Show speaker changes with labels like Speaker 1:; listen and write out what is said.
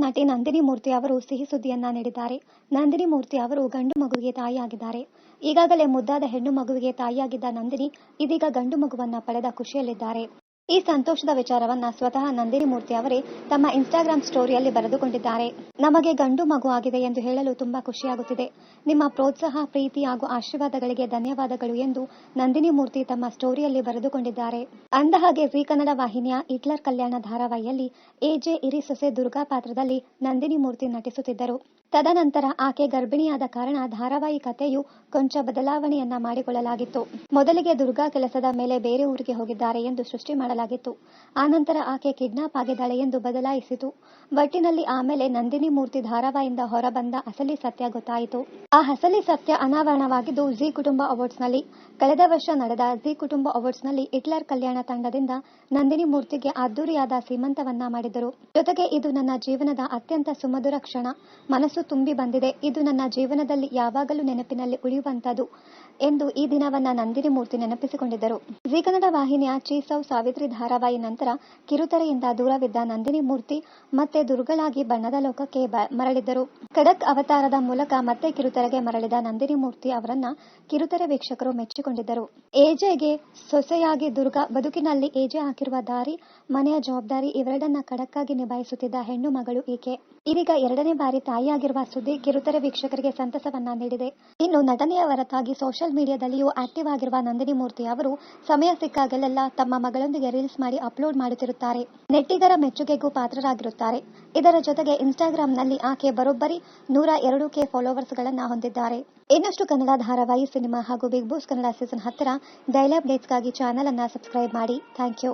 Speaker 1: ನಟಿ ನಂದಿನಿ ಮೂರ್ತಿ ಅವರು ಸಿಹಿ ಸುದ್ದಿಯನ್ನ ನೀಡಿದ್ದಾರೆ. ನಂದಿನಿ ಮೂರ್ತಿ ಅವರು ಗಂಡು ಮಗುವಿಗೆ ತಾಯಿಯಾಗಿದ್ದಾರೆ. ಈಗಾಗಲೇ ಮುದ್ದಾದ ಹೆಣ್ಣು ಮಗುವಿಗೆ ತಾಯಿಯಾಗಿದ್ದ ನಂದಿನಿ ಇದೀಗ ಗಂಡು ಮಗುವನ್ನ ಪಡೆದ ಖುಷಿಯಲ್ಲಿದ್ದಾರೆ. ಈ ಸಂತೋಷದ ವಿಚಾರವನ್ನ ಸ್ವತಃ ನಂದಿನಿ ಮೂರ್ತಿ ಅವರೇ ತಮ್ಮ ಇನ್ಸ್ಟಾಗ್ರಾಮ್ ಸ್ಟೋರಿಯಲ್ಲಿ ಬರೆದುಕೊಂಡಿದ್ದಾರೆ. ನಮಗೆ ಗಂಡು ಮಗು ಆಗಿದೆ ಎಂದು ಹೇಳಲು ತುಂಬಾ ಖುಷಿಯಾಗುತ್ತಿದೆ. ನಿಮ್ಮ ಪ್ರೋತ್ಸಾಹ, ಪ್ರೀತಿ ಹಾಗೂ ಆಶೀರ್ವಾದಗಳಿಗೆ ಧನ್ಯವಾದಗಳು ಎಂದು ನಂದಿನಿ ಮೂರ್ತಿ ತಮ್ಮ ಸ್ಟೋರಿಯಲ್ಲಿ ಬರೆದುಕೊಂಡಿದ್ದಾರೆ. ಅಂದಹಾಗೆ ಜೀ ಕನ್ನಡ ವಾಹಿನಿಯ ಹಿಟ್ಲರ್ ಕಲ್ಯಾಣ ಧಾರಾವಾಹಿಯಲ್ಲಿ ಎಜೆ ಹಿರಿಸೊಸೆ ದುರ್ಗಾ ಪಾತ್ರದಲ್ಲಿ ನಂದಿನಿ ಮೂರ್ತಿ ನಟಿಸುತ್ತಿದ್ದರು. ತದನಂತರ ಆಕೆ ಗರ್ಭಿಣಿಯಾದ ಕಾರಣ ಧಾರಾವಾಹಿ ಕಥೆಯು ಕೊಂಚ ಬದಲಾವಣೆಯನ್ನ ಮಾಡಿಕೊಳ್ಳಲಾಗಿತ್ತು. ಮೊದಲಿಗೆ ದುರ್ಗಾ ಕೆಲಸದ ಮೇಲೆ ಬೇರೆ ಊರಿಗೆ ಹೋಗಿದ್ದಾರೆ ಎಂದು ಸೃಷ್ಟಿ ಮಾಡಲಾಗಿತ್ತು. ಆನಂತರ ಆಕೆ ಕಿಡ್ನಾಪ್ ಆಗಿದ್ದಾಳೆ ಎಂದು ಬದಲಾಯಿಸಿತು. ಒಟ್ಟಿನಲ್ಲಿ ಆಮೇಲೆ ನಂದಿನಿ ಮೂರ್ತಿ ಧಾರಾವಾಹಿಯಿಂದ ಹೊರಬಂದ ಅಸಲಿ ಸತ್ಯ ಗೊತ್ತಾಯಿತು. ಆ ಅಸಲಿ ಸತ್ಯ ಅನಾವರಣವಾಗಿದ್ದು ಜೀ ಕುಟುಂಬ ಅವಾರ್ಡ್ಸ್ನಲ್ಲಿ. ಕಳೆದ ವರ್ಷ ನಡೆದ ಜೀ ಕುಟುಂಬ ಅವಾರ್ಡ್ಸ್ನಲ್ಲಿ ಹಿಟ್ಲರ್ ಕಲ್ಯಾಣ ತಂಡದಿಂದ ನಂದಿನಿ ಮೂರ್ತಿಗೆ ಅದ್ದೂರಿಯಾದ ಸೀಮಂತವನ್ನ ಮಾಡಿದರು. ಜೊತೆಗೆ ಇದು ನನ್ನ ಜೀವನದ ಅತ್ಯಂತ ಸುಮಧುರ ಕ್ಷಣ, ಮನಸ್ಸು ತುಂಬಿ ಬಂದಿದೆ, ಇದು ನನ್ನ ಜೀವನದಲ್ಲಿ ಯಾವಾಗಲೂ ನೆನಪಿನಲ್ಲಿ ಉಳಿಯುವಂತದ್ದು ಎಂದು ಈ ದಿನವನ್ನ ನಂದಿನಿ ಮೂರ್ತಿ ನೆನಪಿಸಿಕೊಂಡಿದ್ದರು. ಜೀ ಕನ್ನಡ ವಾಹಿನಿಯ ಚೀಸೌ ಸಾವಿತ್ರಿ ಧಾರಾವಾಹಿ ನಂತರ ಕಿರುತೆರೆಯಿಂದ ದೂರವಿದ್ದ ನಂದಿನಿ ಮೂರ್ತಿ ಮತ್ತೆ ದುರ್ಗಳಾಗಿ ಬಣ್ಣದ ಲೋಕಕ್ಕೆ ಮರಳಿದ್ದರು. ಖಡಕ್ ಅವತಾರದ ಮೂಲಕ ಮತ್ತೆ ಕಿರುತೆರೆಗೆ ಮರಳಿದ ನಂದಿನಿ ಮೂರ್ತಿ ಅವರನ್ನ ಕಿರುತೆರೆ ವೀಕ್ಷಕರು ಮೆಚ್ಚಿಕೊಂಡಿದ್ದರು. ಎಜೆಗೆ ಸೊಸೆಯಾಗಿ ದುರ್ಗಾ, ಬದುಕಿನಲ್ಲಿ ಎಜೆ ಹಾಕಿರುವ ದಾರಿ, ಮನೆಯ ಜವಾಬ್ದಾರಿ ಇವೆರಡನ್ನ ಖಡಕ್ಕಾಗಿ ನಿಭಾಯಿಸುತ್ತಿದ್ದ ಹೆಣ್ಣು ಮಗಳು ಈಕೆ. ಇದೀಗ 2ನೇ ಬಾರಿ ತಾಯಿಯಾಗಿರುವ ಸುದ್ದಿ ಕಿರುತೆರೆ ವೀಕ್ಷಕರಿಗೆ ಸಂತಸವನ್ನ ನೀಡಿದೆ. ಇನ್ನು ನಟನೆಯ ಹೊರತಾಗಿ ಸೋಷಿಯಲ್ ಮೀಡಿಯಾದಲ್ಲಿಯೂ ಆಕ್ಟಿವ್ ಆಗಿರುವ ನಂದಿನಿ ಮೂರ್ತಿ ಅವರು ಸಮಯ ಸಿಕ್ಕಾಗಲೆಲ್ಲ ತಮ್ಮ ಮಗಳೊಂದಿಗೆ ರೀಲ್ಸ್ ಮಾಡಿ ಅಪ್ಲೋಡ್ ಮಾಡುತ್ತಿರುತ್ತಾರೆ. ನೆಟ್ಟಿಗರ ಮೆಚ್ಚುಗೆಗೂ ಪಾತ್ರರಾಗಿರುತ್ತಾರೆ. ಇದರ ಜೊತೆಗೆ ಇನ್ಸ್ಟಾಗ್ರಾಂನಲ್ಲಿ ಆಕೆ ಬರೋಬ್ಬರಿ 102K ಫಾಲೋವರ್ಸ್ ಗಳನ್ನ ಹೊಂದಿದ್ದಾರೆ. ಇನ್ನಷ್ಟು ಕನ್ನಡ ಧಾರಾವಾಹಿ, ಸಿನಿಮಾ ಹಾಗೂ ಬಿಗ್ ಬಾಸ್ ಕನ್ನಡ ಸೀಸನ್ 10ರ ಡೈಲಿ ಅಪ್ಡೇಟ್ಸ್ಗಾಗಿ ಚಾನೆಲ್ ಅನ್ನ ಸಬ್ಸ್ಕ್ರೈಬ್ ಮಾಡಿ. Thank you.